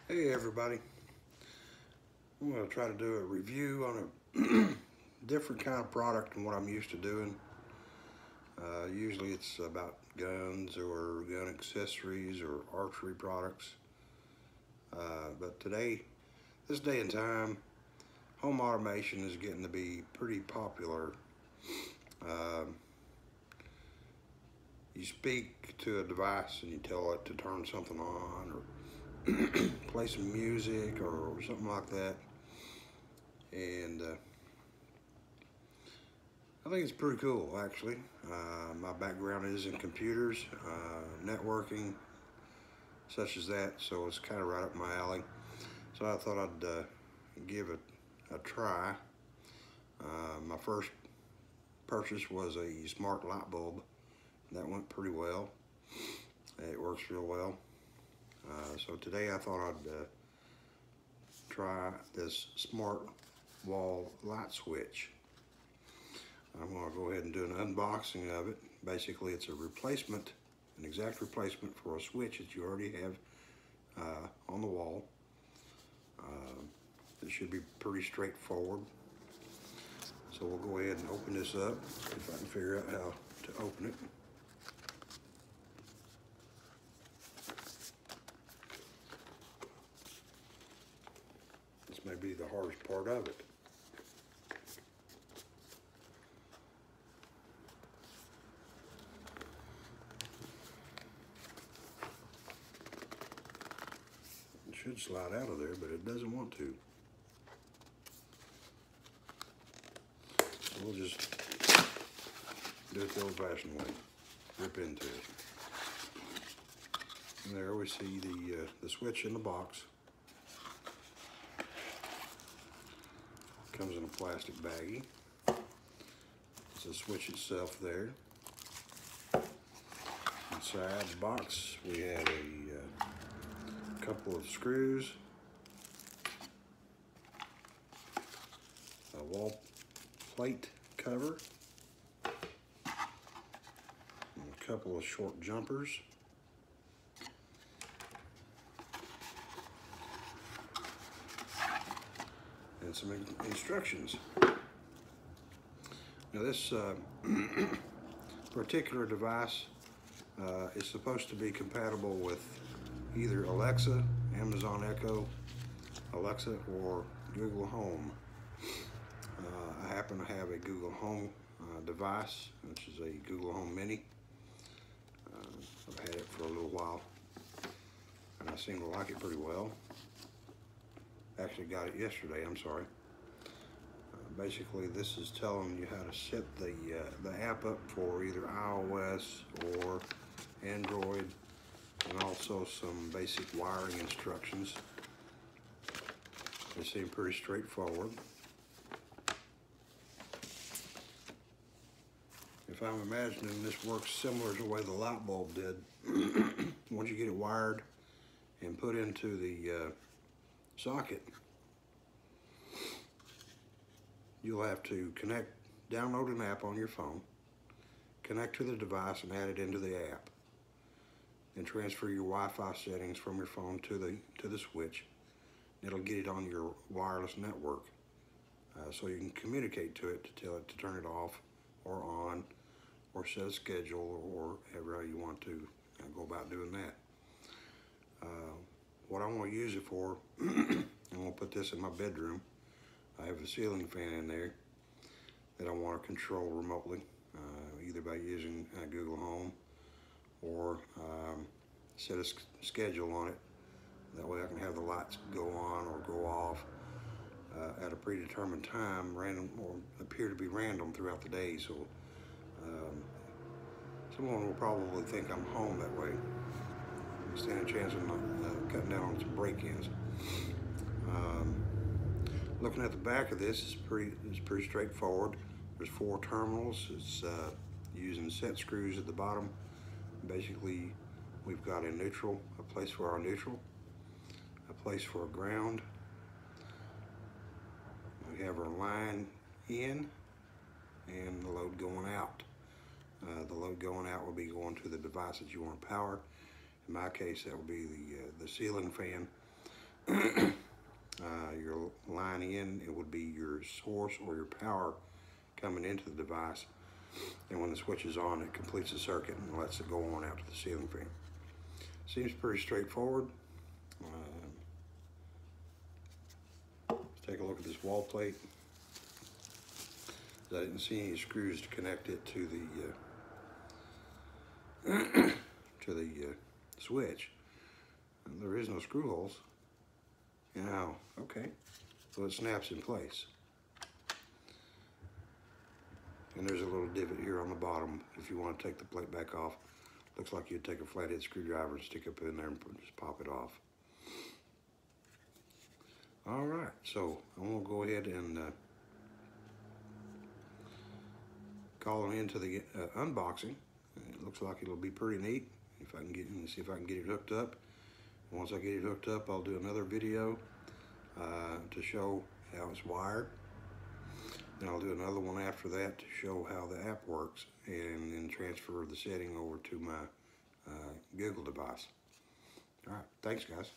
Hey everybody, I'm going to try to do a review on a different kind of product than what I'm used to doing. Usually it's about guns or gun accessories or archery products. But today, this day and time, home automation is getting to be pretty popular. You speak to a device and you tell it to turn something on or play some music or something like that. And I think it's pretty cool, actually. My background is in computers, networking, such as that, so it's kind of right up my alley. So I thought I'd give it a try. My first purchase was a smart light bulb. That went pretty well. It works real well. So today I thought I'd try this smart wall light switch. I'm going to go ahead and do an unboxing of it. Basically, it's a replacement, an exact replacement for a switch that you already have on the wall. It should be pretty straightforward. So we'll go ahead and open this up, if I can figure out how to open it. This may be the hardest part of it. It should slide out of there, but it doesn't want to. So we'll just do it the old-fashioned way. Rip into it. And there we see the switch in the box. Comes in a plastic baggie. It's the switch itself there. Inside the box we have a couple of screws, a wall plate cover, and a couple of short jumpers, and some instructions. Now this particular device is supposed to be compatible with either Alexa, Amazon Echo, Alexa, or Google Home. I happen to have a Google Home device, which is a Google Home Mini. I've had it for a little while, and I seem to like it pretty well. Actually got it yesterday, I'm sorry. Basically, this is telling you how to set the app up for either iOS or Android, and also some basic wiring instructions. They seem pretty straightforward. If I'm imagining this works similar to the way the light bulb did, once you get it wired and put into the socket, you'll have to download an app on your phone, connect to the device and add it into the app. Then transfer your Wi-Fi settings from your phone to the switch. It'll get it on your wireless network, so you can communicate to it to tell it to turn it off or on, or set a schedule, or however you want to go about doing that. What I want to use it for, I'm going to put this in my bedroom. I have a ceiling fan in there that I want to control remotely, either by using Google Home or set a schedule on it. That way I can have the lights go on or go off at a predetermined time, random, or appear to be random throughout the day. So someone will probably think I'm home that way. Stand a chance of not cutting down on some break-ins. Looking at the back of this, it's pretty straightforward. There's 4 terminals. It's using set screws at the bottom. Basically, we've got a neutral, a place for our neutral, a place for a ground. We have our line in and the load going out. The load going out will be going to the device that you want to power. In my case, that will be the ceiling fan your line in, it would be your source or your power coming into the device. And when the switch is on, it completes the circuit and lets it go on out to the ceiling fan. Seems pretty straightforward. Let's take a look at this wall plate. I didn't see any screws to connect it to the switch. There is no screw holes. Now, okay, so it snaps in place. And there's a little divot here on the bottom if you want to take the plate back off. Looks like you'd take a flathead screwdriver and stick it in there and just pop it off. All right, so I'm gonna go ahead and call it into the unboxing. It looks like it'll be pretty neat. If I can get in, see if I can get it hooked up. Once I get it hooked up, I'll do another video to show how it's wired. Then I'll do another one after that to show how the app works, and then transfer the setting over to my Google device. All right, thanks guys.